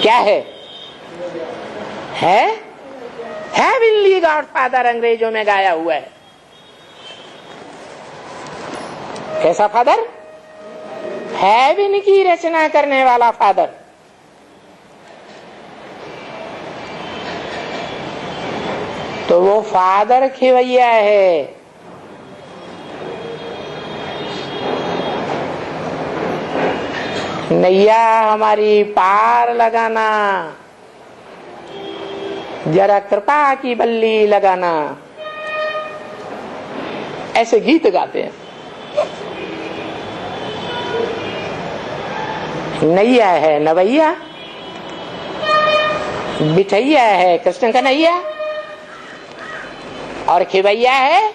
क्या है heavenly godfather अंग्रेजों में गाया हुआ है। कैसा फादर? हेवन की रचना करने वाला फादर। तो वो फादर खिवैया है। नैया हमारी पार लगाना, जरा कृपा की बल्ली लगाना, ऐसे गीत गाते हैं। नैया है नवैया, बिठैया है कृष्ण कन्हैया, और खिवैया है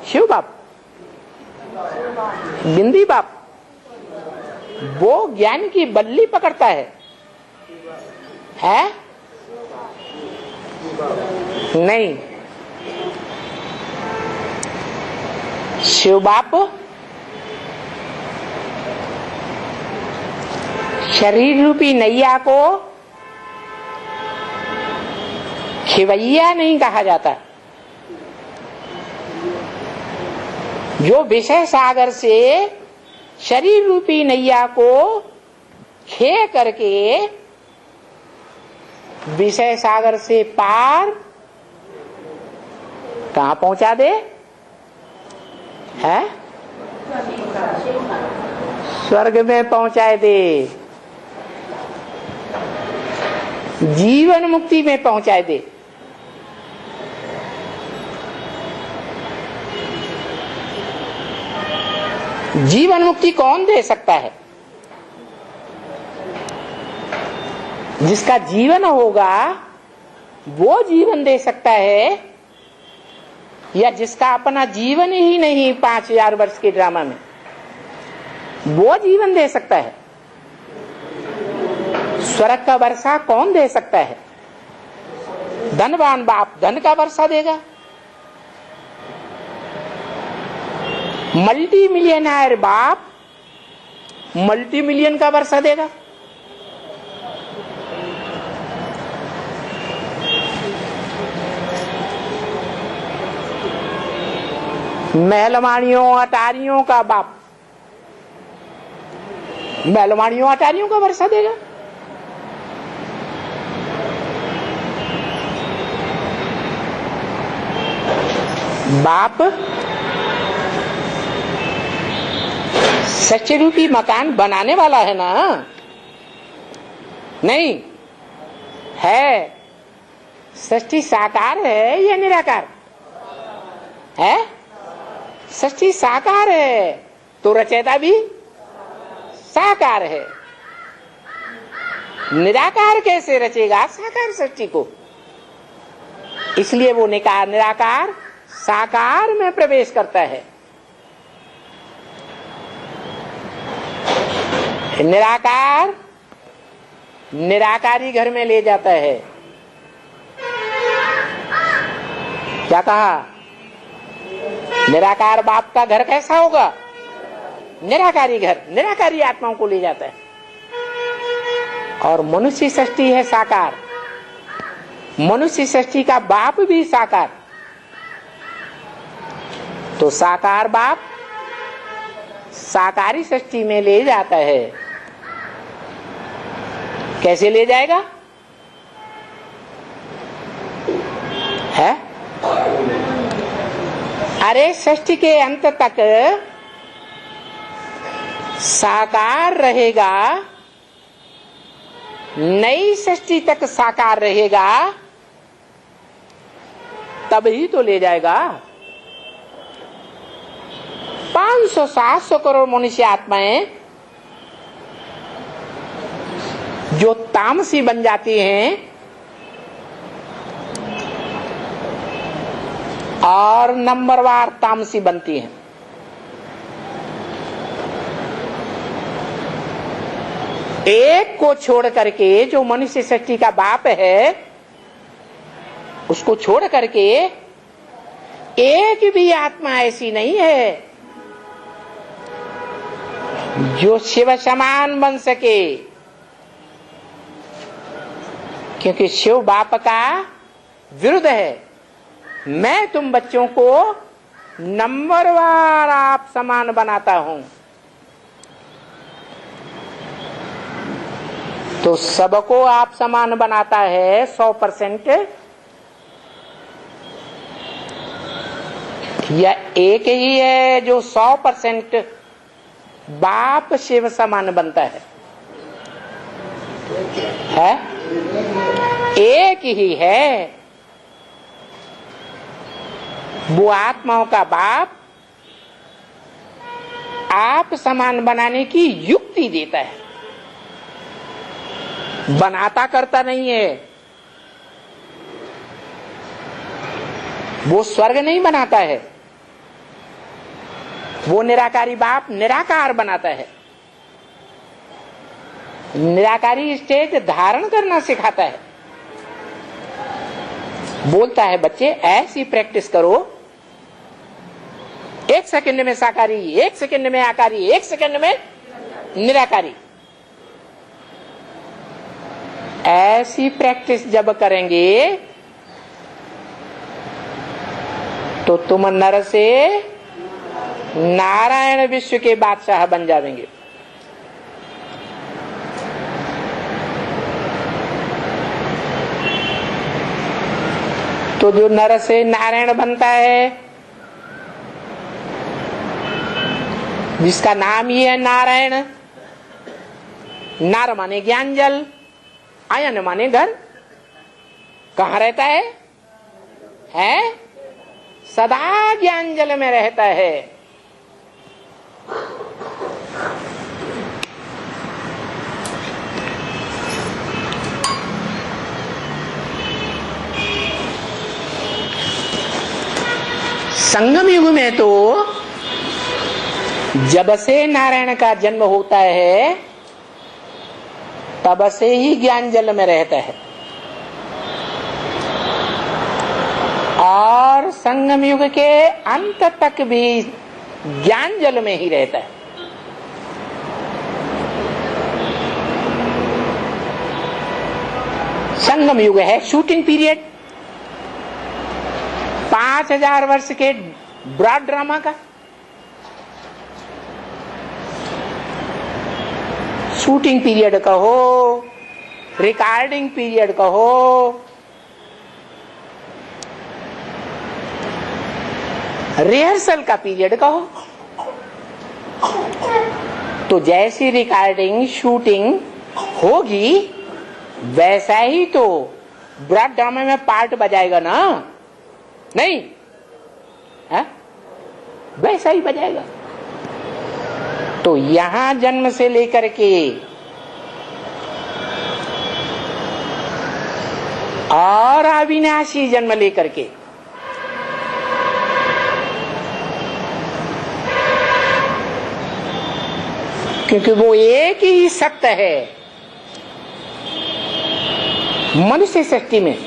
शिव बाप, बिंदी बाप। वो ज्ञान की बल्ली पकड़ता है नहीं। शिव बाप शरीर रूपी नैया को खिवैया नहीं कहा जाता। जो विषय सागर से शरीर रूपी नैया को खे करके विषय सागर से पार कहां पहुंचा दे स्वर्ग में पहुंचाए दे, जीवन मुक्ति में पहुंचाए दे। जीवन मुक्ति कौन दे सकता है? जिसका जीवन होगा वो जीवन दे सकता है, या जिसका अपना जीवन ही नहीं 5000 वर्ष के ड्रामा में, वो जीवन दे सकता है। स्वर्ग का वर्षा कौन दे सकता है? धनवान बाप धन का वर्षा देगा, मल्टी मिलियनर बाप मल्टी मिलियन का वर्षा देगा। महलमानियों अटारियों का बाप महलमानियों अटारियों का वर्षा देगा। बाप सच्चे रूपी मकान बनाने वाला है ना? नहीं है। सृष्टि साकार है या निराकार है? सृष्टि साकार है तो रचयिता भी साकार है। निराकार कैसे रचेगा साकार सृष्टि को? इसलिए वो निराकार साकार में प्रवेश करता है। निराकार निराकारी घर में ले जाता है। क्या कहा? निराकार बाप का घर कैसा होगा? निराकारी घर, निराकारी आत्माओं को ले जाता है। और मनुष्य सृष्टि है साकार, मनुष्य सृष्टि का बाप भी साकार। तो साकार बाप साकारी सृष्टि में ले जाता है। कैसे ले जाएगा? है? अरे सृष्टि के अंत तक साकार रहेगा, नई सृष्टि तक साकार रहेगा, तभी तो ले जाएगा। 500-700 करोड़ मनुष्य आत्माएं जो तामसी बन जाती हैं और नंबरवार तामसी बनती हैं। एक को छोड़ करके जो मनुष्य सृष्टि का बाप है उसको छोड़ करके एक भी आत्मा ऐसी नहीं है जो शिव समान बन सके, क्योंकि शिव बाप का विरुद्ध है। मैं तुम बच्चों को नंबरवार आप समान बनाता हूं। तो सबको आप समान बनाता है 100%, या एक ही है जो 100% बाप शिव समान बनता है? एक ही है। वो आत्माओं का बाप आप समान बनाने की युक्ति देता है, बनाता करता नहीं है। वो स्वर्ग नहीं बनाता है, वो निराकारी बाप निराकार बनाता है। निराकारी स्टेज धारण करना सिखाता है। बोलता है बच्चे ऐसी प्रैक्टिस करो, 1 सेकंड में साकारी, 1 सेकंड में आकारी, 1 सेकंड में निराकारी। ऐसी प्रैक्टिस जब करेंगे तो तुम नर से नारायण विश्व के बादशाह बन जाएंगे। तो जो नर से नारायण बनता है, जिसका नाम ही है नारायण, नार माने ज्ञान जल, आयन माने घर, कहाँ रहता है? सदा ज्ञान जल में रहता है। संगम युग में तो जब से नारायण का जन्म होता है तब से ही ज्ञान जल में रहता है, और संगम युग के अंत तक भी ज्ञान जल में ही रहता है। संगम युग है शूटिंग पीरियड 5000 वर्ष के ब्रॉड ड्रामा का। शूटिंग पीरियड कहो, रिकॉर्डिंग पीरियड कहो, रिहर्सल का पीरियड कहो। तो जैसी रिकॉर्डिंग शूटिंग होगी वैसा ही तो ब्रॉड ड्रामा में पार्ट बजाएगा ना, नहीं है? वैसा ही बजाएगा। तो यहां जन्म से लेकर के और अविनाशी जन्म लेकर के क्योंकि वो एक ही सत्य है मनुष्य सृष्टि में,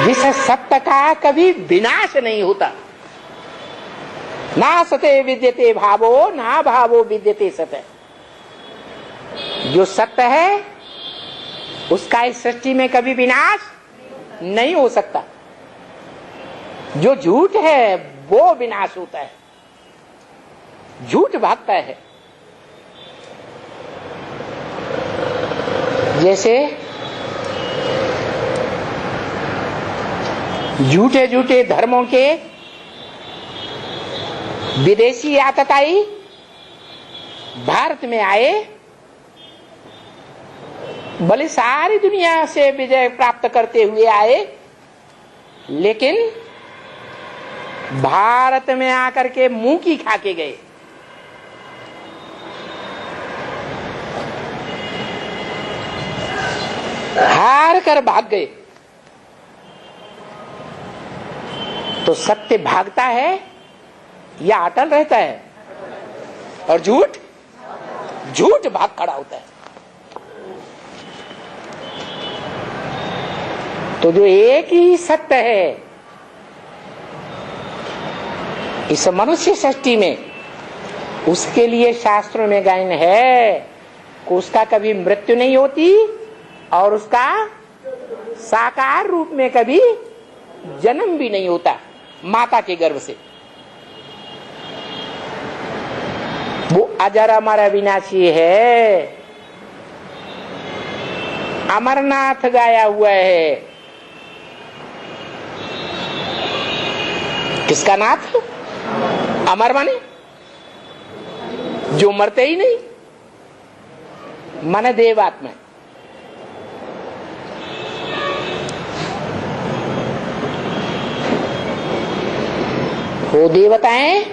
जिस सत्य का कभी विनाश नहीं होता। ना सते विद्यते भावो, ना भावो विद्यते सत्य। जो सत्य है उसका इस सृष्टि में कभी विनाश नहीं हो सकता। जो झूठ है वो विनाश होता है, झूठ भागता है। जैसे झूठे झूठे धर्मों के विदेशी आतताई भारत में आए, भले सारी दुनिया से विजय प्राप्त करते हुए आए, लेकिन भारत में आकर के मुंह की खा के गए। हार कर भाग गए। तो सत्य भागता है या अटल रहता है? और झूठ झूठ भाग खड़ा होता है। तो जो एक ही सत्य है इस मनुष्य सृष्टि में, उसके लिए शास्त्रों में गायन है कि उसका कभी मृत्यु नहीं होती और उसका साकार रूप में कभी जन्म भी नहीं होता माता के गर्भ से। वो अजर अमर अविनाशी है। अमरनाथ गाया हुआ है। किसका नाथ? अमर माने जो मरते ही नहीं, मन देवात्मा। वो देवताएं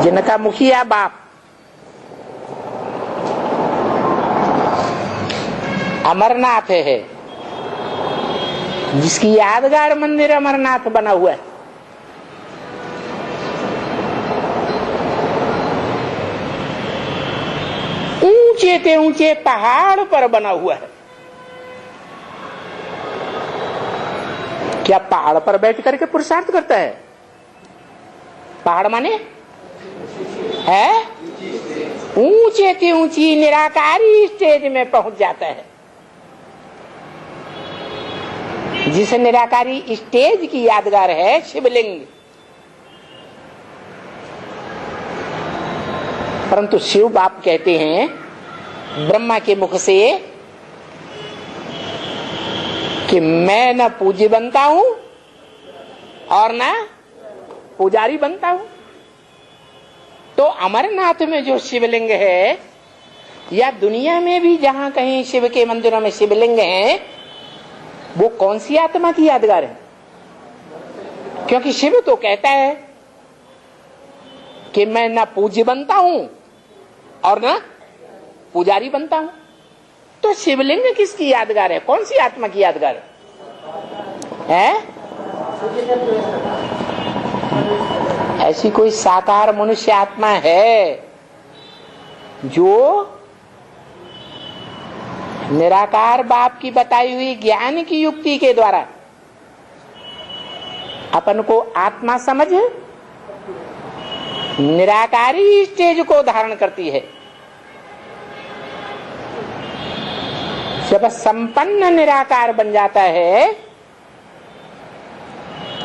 जिनका मुखिया बाप अमरनाथ है, जिसकी यादगार मंदिर अमरनाथ बना हुआ है। ऊंचे से ऊंचे पहाड़ पर बना हुआ है। क्या पहाड़ पर बैठ करके पुरुषार्थ करता है? पहाड़ माने है ऊंचे से ऊंची निराकारी स्टेज में पहुंच जाता है। जिस निराकारी स्टेज की यादगार है शिवलिंग। परंतु शिव बाप कहते हैं ब्रह्मा के मुख से कि मैं न पूज्य बनता हूं और न पुजारी बनता हूं। तो अमरनाथ में जो शिवलिंग है या दुनिया में भी जहां कहीं शिव के मंदिरों में शिवलिंग है, वो कौन सी आत्मा की यादगार है? क्योंकि शिव तो कहता है कि मैं न पूज्य बनता हूं और न पुजारी बनता हूं। तो शिवलिंग किसकी यादगार है? कौन सी आत्मा की यादगार है? ऐसी कोई साकार मनुष्य आत्मा है जो निराकार बाप की बताई हुई ज्ञान की युक्ति के द्वारा अपन को आत्मा समझ निराकारी स्टेज को धारण करती है। जब संपन्न निराकार बन जाता है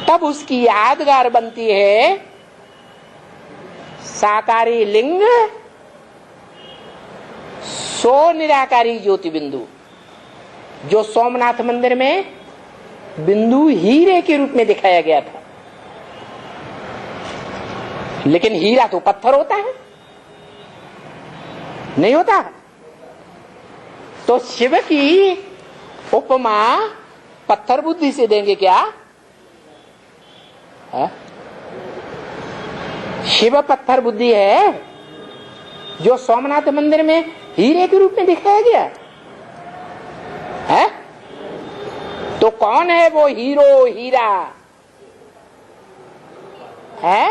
तब उसकी यादगार बनती है साकारी लिंग, सो निराकारी ज्योति बिंदु, जो सोमनाथ मंदिर में बिंदु हीरे के रूप में दिखाया गया था। लेकिन हीरा तो पत्थर होता है, नहीं होता। तो शिव की उपमा पत्थर बुद्धि से देंगे क्या? है? शिव पत्थर बुद्धि है जो सोमनाथ मंदिर में हीरे के रूप में दिखाया गया है। तो कौन है वो हीरो हीरा? है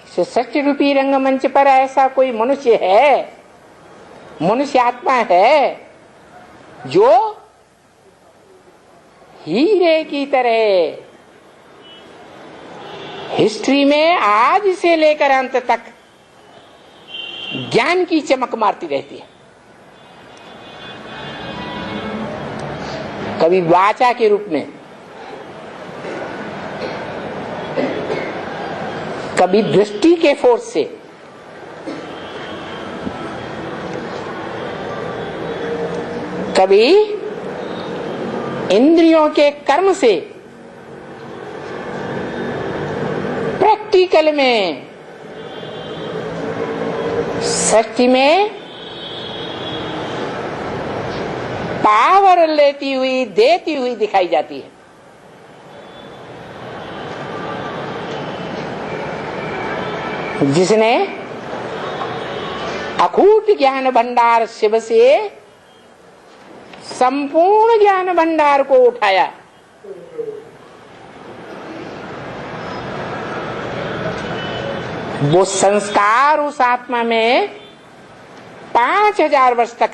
60 रूपी रंगमंच पर ऐसा कोई मनुष्य है, मनुष्य आत्मा है जो हीरे की तरह हिस्ट्री में आज से लेकर अंत तक ज्ञान की चमक मारती रहती है। कभी वाचा के रूप में, कभी दृष्टि के फोर्स से, कभी इंद्रियों के कर्म से, प्रैक्टिकल में, सृष्टि में पावर लेती हुई, देती हुई दिखाई जाती है। जिसने अखूट ज्ञान भंडार शिव से संपूर्ण ज्ञान भंडार को उठाया, वो संस्कार उस आत्मा में 5000 वर्ष तक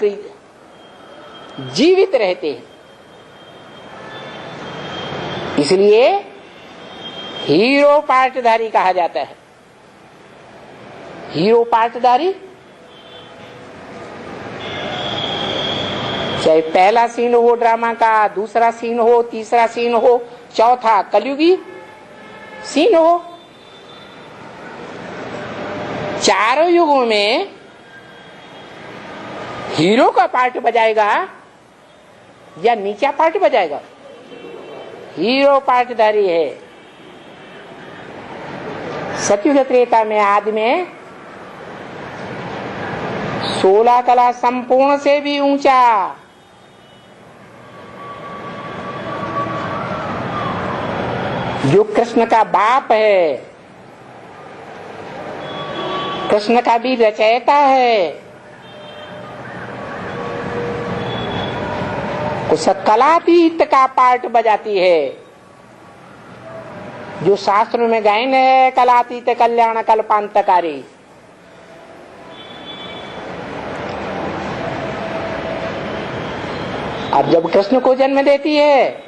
जीवित रहते हैं। इसलिए हीरो पार्टधारी कहा जाता है। हीरो पार्टधारी, चाहे पहला सीन हो ड्रामा का, दूसरा सीन हो, तीसरा सीन हो, चौथा कलयुगी सीन हो, चारों युगों में हीरो का पार्ट बजाएगा या नीचा पार्ट बजाएगा? हीरो पार्टधारी है। सतयुग त्रेता में आदि में 16 कला संपूर्ण से भी ऊंचा, जो कृष्ण का बाप है, कृष्ण का भी रचयिता है, उस कलातीत का पार्ट बजाती है। जो शास्त्रों में गायन है, कलातीत कल्याण कल्पांतकारी। अब जब कृष्ण को जन्म देती है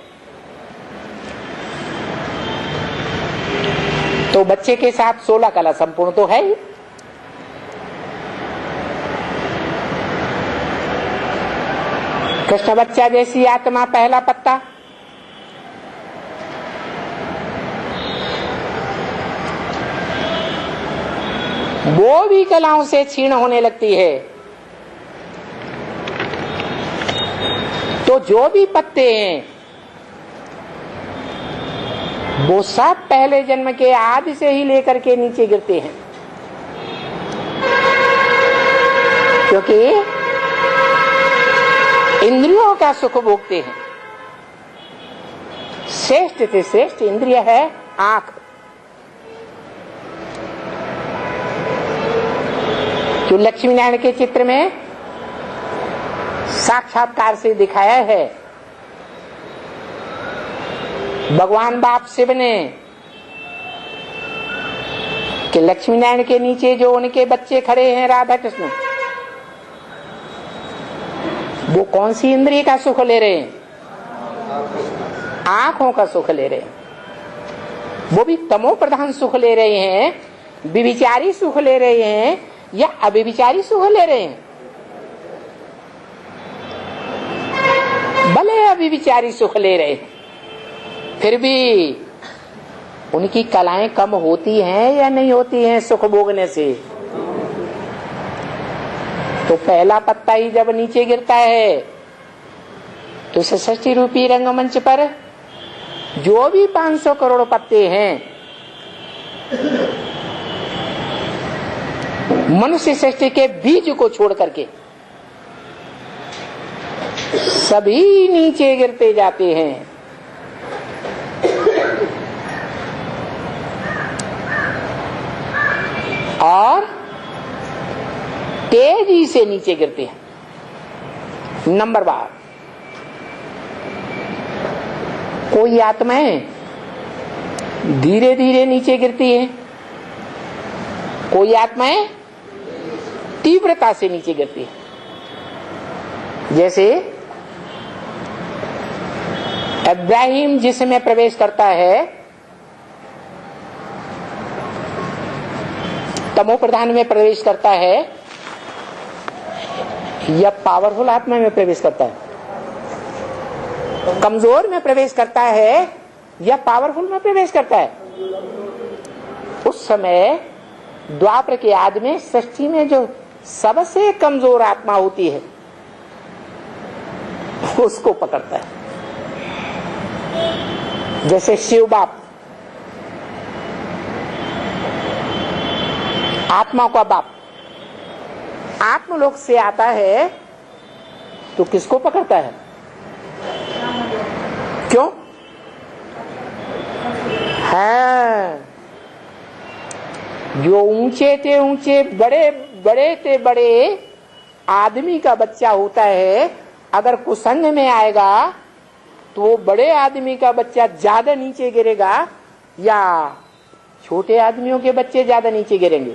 तो बच्चे के साथ 16 कला संपूर्ण तो है ही। कृष्ण बच्चा जैसी आत्मा पहला पत्ता, वो भी कलाओं से क्षीण होने लगती है। तो जो भी पत्ते हैं वो सब पहले जन्म के आदि से ही लेकर के नीचे गिरते हैं, क्योंकि इंद्रियों का सुख भोगते हैं। श्रेष्ठ से श्रेष्ठ इंद्रिय है आंख, जो लक्ष्मी नारायण के चित्र में साक्षात्कार से दिखाया है। भगवान बाप शिव ने कि लक्ष्मी नारायण के नीचे जो उनके बच्चे खड़े हैं राधा कृष्ण, वो कौन सी इंद्रिय का सुख ले रहे हैं? आंखों का सुख ले रहे हैं। वो भी तमो प्रधान सुख ले रहे हैं, विविचारी सुख ले रहे हैं या अविविचारी सुख ले रहे हैं? भले अविविचारी सुख ले रहे हैं, फिर भी उनकी कलाएं कम होती हैं या नहीं होती हैं सुख भोगने से? तो पहला पत्ता ही जब नीचे गिरता है तो षष्ठी रूपी रंगमंच पर जो भी 500 करोड़ पत्ते हैं, मनुष्य सृष्टि के बीज को छोड़ करके सभी नीचे गिरते जाते हैं। और तेजी से नीचे गिरते हैं। नंबर बार कोई आत्माएं धीरे धीरे नीचे गिरती है, कोई आत्माएं तीव्रता से नीचे गिरती है। जैसे इब्राहिम जिसमें प्रवेश करता है तमो प्रधान में प्रवेश करता है या पावरफुल आत्मा में प्रवेश करता है? कमजोर में प्रवेश करता है या पावरफुल में प्रवेश करता है? उस समय द्वापर के आदि में सृष्टि में जो सबसे कमजोर आत्मा होती है उसको पकड़ता है। जैसे शिव बाप आत्मा का बाप आत्मलोक से आता है तो किसको पकड़ता है? क्यों? हाँ, जो ऊंचे थे ऊंचे बड़े बड़े थे बड़े आदमी का बच्चा होता है, अगर कुसंग में आएगा तो वो बड़े आदमी का बच्चा ज्यादा नीचे गिरेगा या छोटे आदमियों के बच्चे ज्यादा नीचे गिरेंगे?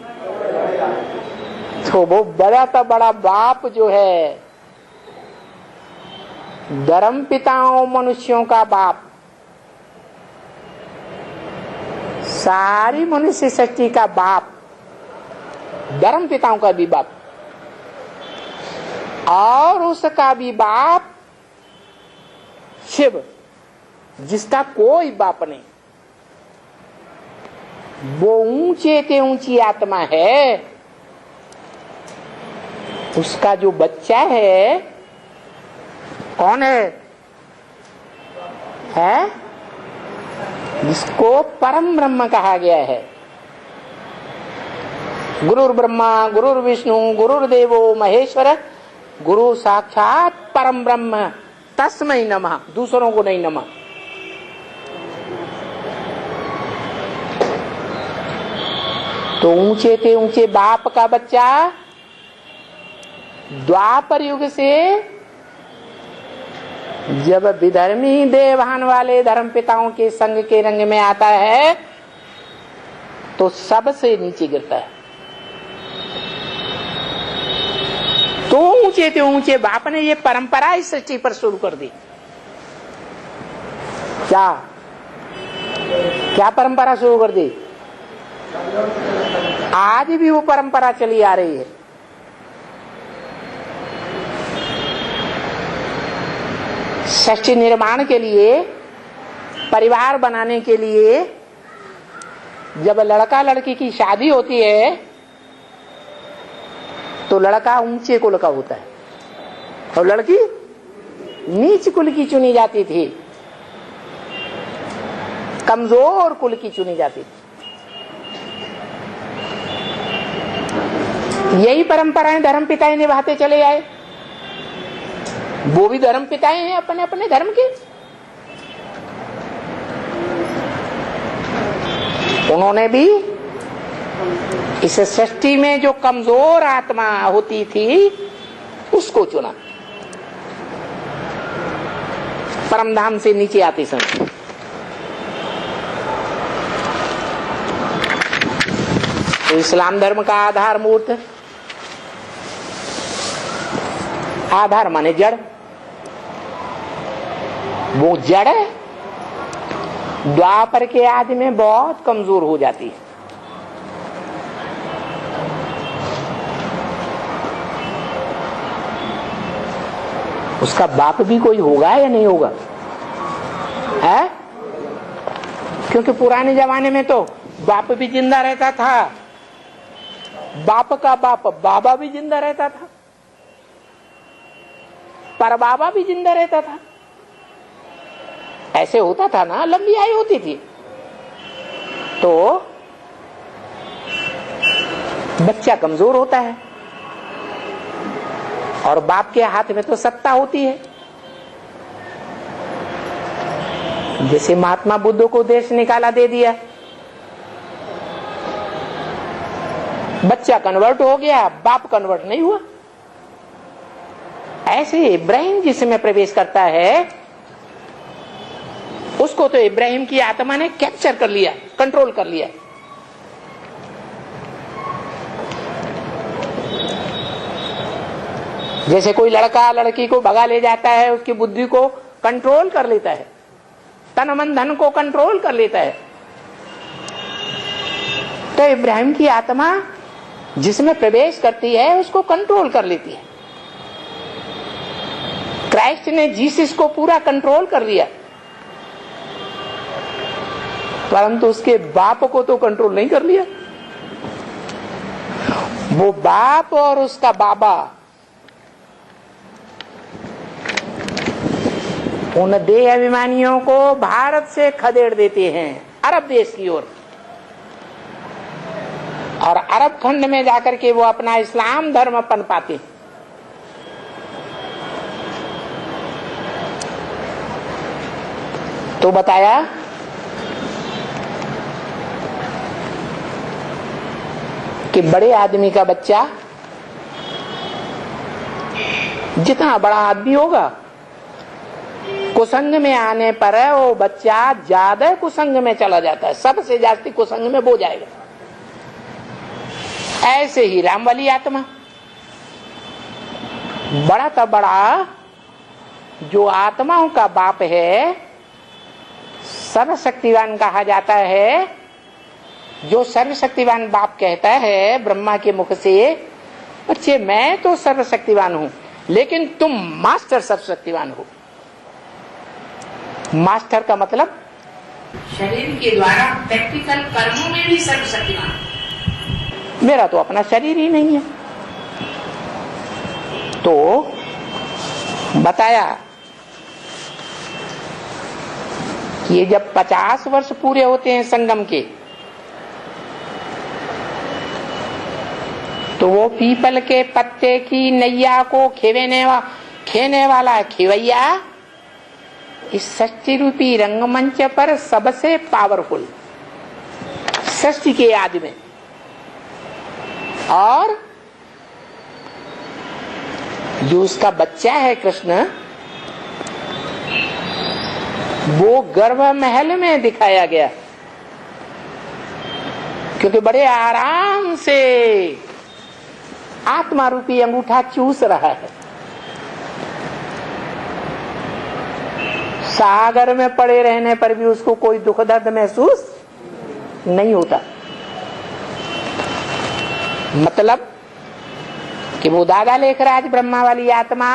तो वो बड़ा तो बड़ा बाप जो है, धर्म पिताओं मनुष्यों का बाप, सारी मनुष्य सृष्टि का बाप, धर्म पिताओं का भी बाप, और उसका भी बाप शिव, जिसका कोई बाप नहीं। वो ऊंचे से ऊंची आत्मा है। उसका जो बच्चा है कौन है? जिसको परम ब्रह्म कहा गया है। गुरुर् ब्रह्मा गुरुर्विष्णु गुरुर्देवो महेश्वर, गुरु साक्षात परम ब्रह्म तस्मै नमः। दूसरों को नहीं नमः। तो ऊंचे से ऊंचे बाप का बच्चा द्वापर युग से जब विधर्मी देवान वाले धर्म पिताओं के संग के रंग में आता है तो सबसे नीचे गिरता है। तो ऊंचे से ऊंचे बाप ने ये परंपरा इस सृष्टि पर शुरू कर दी। क्या परंपरा शुरू कर दी? आज भी वो परंपरा चली आ रही है। सृष्टि निर्माण के लिए, परिवार बनाने के लिए जब लड़का लड़की की शादी होती है तो लड़का ऊंचे कुल का होता है और लड़की नीच कुल की चुनी जाती थी, कमजोर कुल की चुनी जाती थी। यही परंपराएं धर्म पिताएं निभाते चले आए। वो भी धर्म पिताएं हैं अपने अपने धर्म के। उन्होंने भी इस सृष्टि में जो कमजोर आत्मा होती थी उसको चुना, परमधाम से नीचे आते समय। तो इस्लाम धर्म का आधार मूर्त, आधार माने जड़, वो जड़ द्वापर के आदि में बहुत कमजोर हो जाती है। उसका बाप भी कोई होगा या नहीं होगा? है? क्योंकि पुराने जमाने में तो बाप भी जिंदा रहता था, बाप का बाप बाबा भी जिंदा रहता था, पर बाबा भी जिंदा रहता था। ऐसे होता था ना, लंबी आयु होती थी। तो बच्चा कमजोर होता है और बाप के हाथ में तो सत्ता होती है। जैसे महात्मा बुद्ध को देश निकाला दे दिया, बच्चा कन्वर्ट हो गया, बाप कन्वर्ट नहीं हुआ। ऐसे इब्राहिम जिसमें प्रवेश करता है उसको तो इब्राहिम की आत्मा ने कैप्चर कर लिया, कंट्रोल कर लिया। जैसे कोई लड़का लड़की को भगा ले जाता है, उसकी बुद्धि को कंट्रोल कर लेता है, तन मन धन को कंट्रोल कर लेता है। तो इब्राहिम की आत्मा जिसमें प्रवेश करती है उसको कंट्रोल कर लेती है। क्राइस्ट ने जीसस को पूरा कंट्रोल कर लिया, परंतु उसके बाप को तो कंट्रोल नहीं कर लिया। वो बाप और उसका बाबा उन देह अभिमानियों को भारत से खदेड़ देते हैं अरब देश की ओर, और अरब खंड में जाकर के वो अपना इस्लाम धर्म पनपाते। तो बताया कि बड़े आदमी का बच्चा जितना बड़ा आदमी होगा, कुसंग में आने पर वो बच्चा ज्यादा कुसंग में चला जाता है, सबसे ज्यादा कुसंग में वो जाएगा। ऐसे ही राम वाली आत्मा, बड़ा तो बड़ा जो आत्माओं का बाप है, सर्वशक्तिवान कहा जाता है, जो सर्वशक्तिवान बाप कहता है ब्रह्मा के मुख से, बच्चे मैं तो सर्वशक्तिवान हूं लेकिन तुम मास्टर सर्वशक्तिवान हो। मास्टर का मतलब शरीर के द्वारा प्रैक्टिकल कर्मों में भी सर्वशक्तिवान। मेरा तो अपना शरीर ही नहीं है। तो बताया कि ये जब 50 वर्ष पूरे होते हैं संगम के, तो वो पीपल के पत्ते की नैया को खेने वाला खिवैया इस सृष्टि रूपी रंगमंच पर सबसे पावरफुल सृष्टि के आदि में, और जो उसका बच्चा है कृष्ण, वो गर्भ महल में दिखाया गया, क्योंकि बड़े आराम से आत्मा रूपी अंगूठा चूस रहा है। सागर में पड़े रहने पर भी उसको कोई दुख दर्द महसूस नहीं होता। मतलब कि वो दादा लेखराज ब्रह्मा वाली आत्मा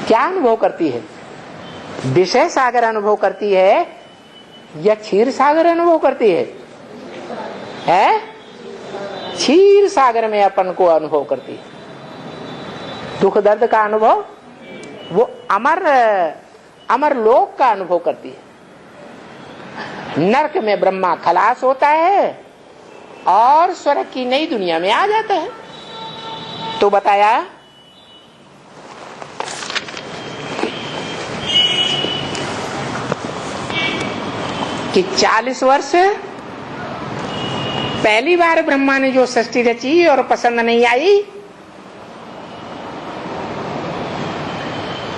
क्या अनुभव करती है? विषय सागर अनुभव करती है या क्षीर सागर अनुभव करती है? क्षीर सागर में अपन को अनुभव करती है। दुख दर्द का अनुभव वो अमर लोक का अनुभव करती है। नरक में ब्रह्मा खलास होता है और स्वर्ग की नई दुनिया में आ जाता है। तो बताया कि 40 वर्ष पहली बार ब्रह्मा ने जो सृष्टि रची और पसंद नहीं आई,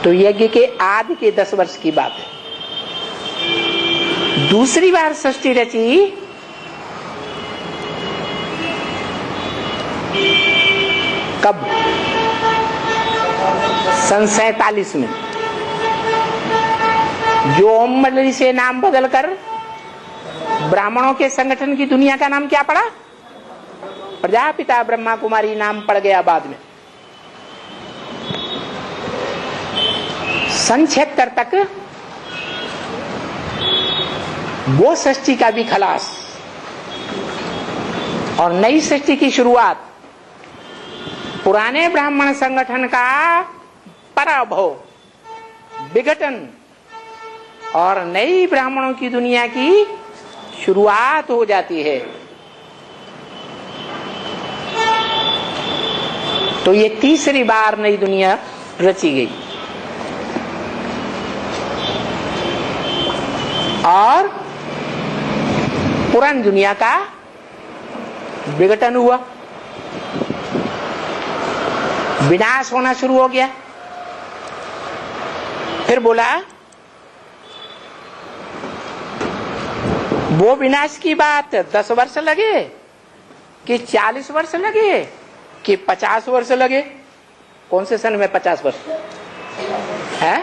तो यज्ञ के आदि के 10 वर्ष की बात है। दूसरी बार सृष्टि रची कब? सन 47 में, जो ओम मंडली से नाम बदलकर ब्राह्मणों के संगठन की दुनिया का नाम क्या पड़ा? प्रजापिता ब्रह्मा कुमारी नाम पड़ गया बाद में। सन 76 तक वो सृष्टि का भी खलास और नई सृष्टि की शुरुआत, पुराने ब्राह्मण संगठन का पराभव, विघटन और नई ब्राह्मणों की दुनिया की शुरुआत हो जाती है। तो ये तीसरी बार नई दुनिया रची गई और पुरानी दुनिया का विघटन हुआ, विनाश होना शुरू हो गया। फिर बोला वो विनाश की बात 10 वर्ष लगे कि 40 वर्ष लगे कि 50 वर्ष लगे? कौन से सन में 50 वर्ष है?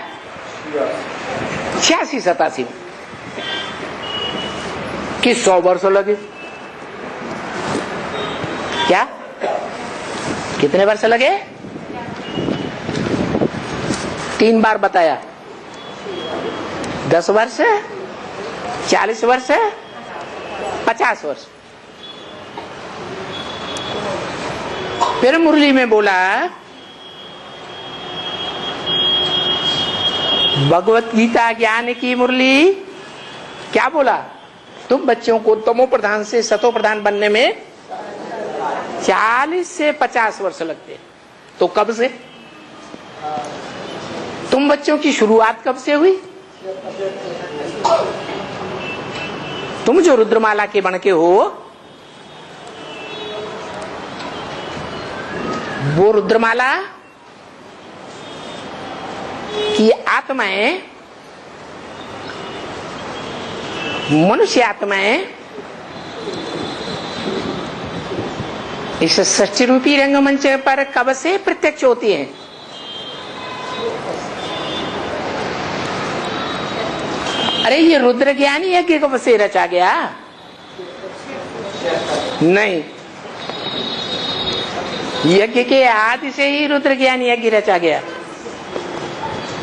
86-87 में कि 100 वर्ष लगे? क्या कितने वर्ष लगे? 3 बार बताया, 10 वर्ष, 40 वर्ष, 50 वर्ष। फिर मुरली में बोला भगवत गीता ज्ञान की मुरली, क्या बोला? तुम बच्चों को तमो प्रधान से सतो प्रधान बनने में 40 से 50 वर्ष लगते। तो कब से? तुम बच्चों की शुरुआत कब से हुई? तुम जो रुद्रमाला के बन के हो, वो रुद्रमाला की आत्माएं, मनुष्य आत्माएं इस सृष्टि रूपी रंगमंच पर कब से प्रत्यक्ष होती हैं? अरे ये रुद्र ज्ञान यज्ञ कब से रचा गया? नहीं, यज्ञ के आदि से ही रुद्र ज्ञान यज्ञ रचा गया।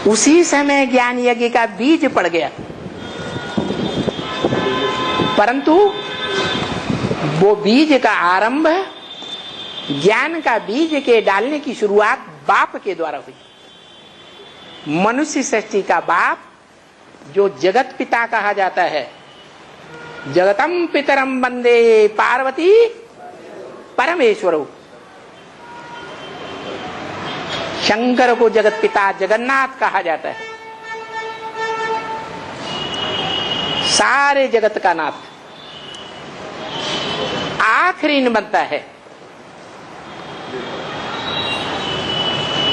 उसी समय ज्ञान यज्ञ का बीज पड़ गया, परंतु वो बीज का आरंभ, ज्ञान का बीज के डालने की शुरुआत बाप के द्वारा हुई। मनुष्य सृष्टि का बाप जो जगत पिता कहा जाता है, जगतम पितरम वंदे पार्वती परमेश्वरो, शंकर को जगत पिता जगन्नाथ कहा जाता है, सारे जगत का नाथ, आखिरी न बनता है।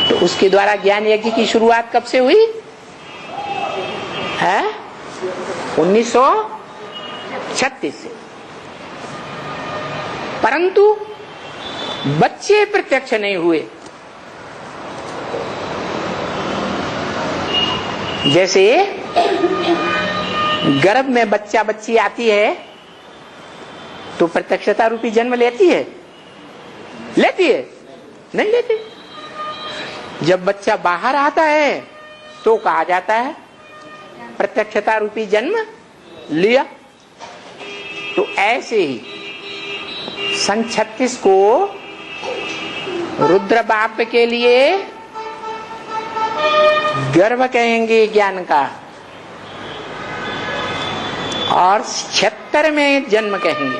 तो उसके द्वारा ज्ञान यज्ञ की शुरुआत कब से हुई है? 1936 से। परंतु बच्चे प्रत्यक्ष नहीं हुए। जैसे गर्भ में बच्चा बच्ची आती है तो प्रत्यक्षता रूपी जन्म लेती है? लेती है? नहीं लेती। जब बच्चा बाहर आता है तो कहा जाता है प्रत्यक्षता रूपी जन्म लिया। तो ऐसे ही सन 36 को रुद्र बाप के लिए गर्भ कहेंगे ज्ञान का, और 76 में जन्म कहेंगे।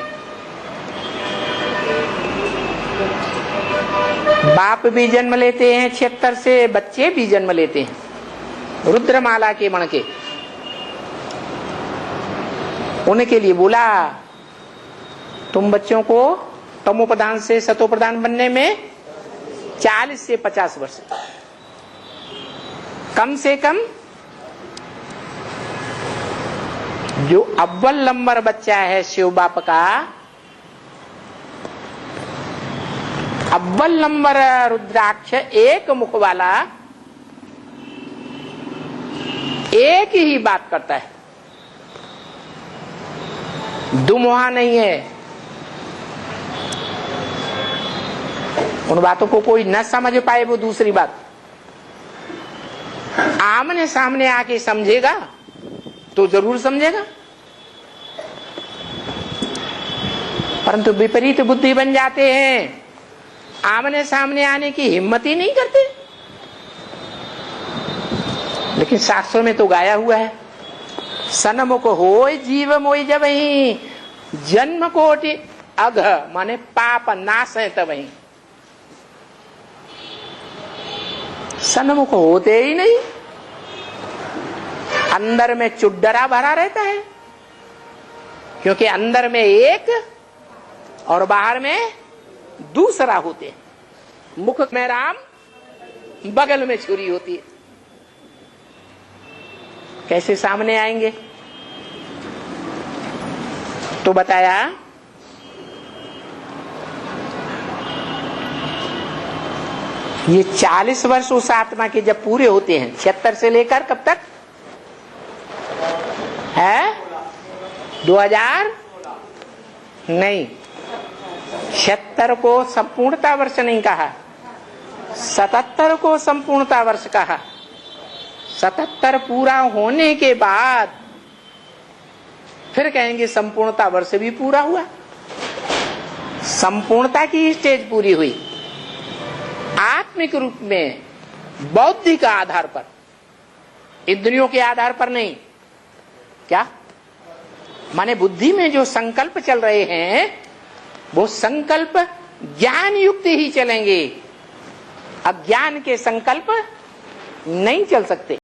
बाप भी जन्म लेते हैं 76 से, बच्चे भी जन्म लेते हैं रुद्रमाला के मण के। उनके लिए बोला तुम बच्चों को तमोप्रधान से सतोप्रधान बनने में 40 से 50 वर्ष कम से कम। जो अव्वल नंबर बच्चा है शिव बाप का, अव्वल नंबर रुद्राक्ष, एक मुख वाला, एक ही बात करता है, दुमुहा नहीं है। उन बातों को कोई न समझ पाए वो दूसरी बात, आमने सामने आके समझेगा तो जरूर समझेगा, परंतु विपरीत बुद्धि बन जाते हैं, आमने सामने आने की हिम्मत ही नहीं करते। लेकिन शास्त्रों में तो गाया हुआ है, सन्मुख होय जीव मोय जबहि, जन्म कोटि अघ, माने पाप नाश है तबहि। सन्मुख होते ही नहीं, अंदर में चुड्डरा भरा रहता है, क्योंकि अंदर में एक और बाहर में दूसरा होते हैं। मुख में राम, बगल में छुरी होती है, कैसे सामने आएंगे? तो बताया ये 40 वर्ष उस आत्मा के जब पूरे होते हैं, 76 से लेकर कब तक है? 2000 नहीं, 76 को संपूर्णता वर्ष नहीं कहा, 77 को संपूर्णता वर्ष कहा। 77 पूरा होने के बाद फिर कहेंगे संपूर्णता वर्ष भी पूरा हुआ, संपूर्णता की स्टेज पूरी हुई। आत्मिक रूप में, बौद्धिक आधार पर, इंद्रियों के आधार पर नहीं। क्या माने बुद्धि में जो संकल्प चल रहे हैं वो संकल्प ज्ञान युक्त ही चलेंगे, अज्ञान के संकल्प नहीं चल सकते।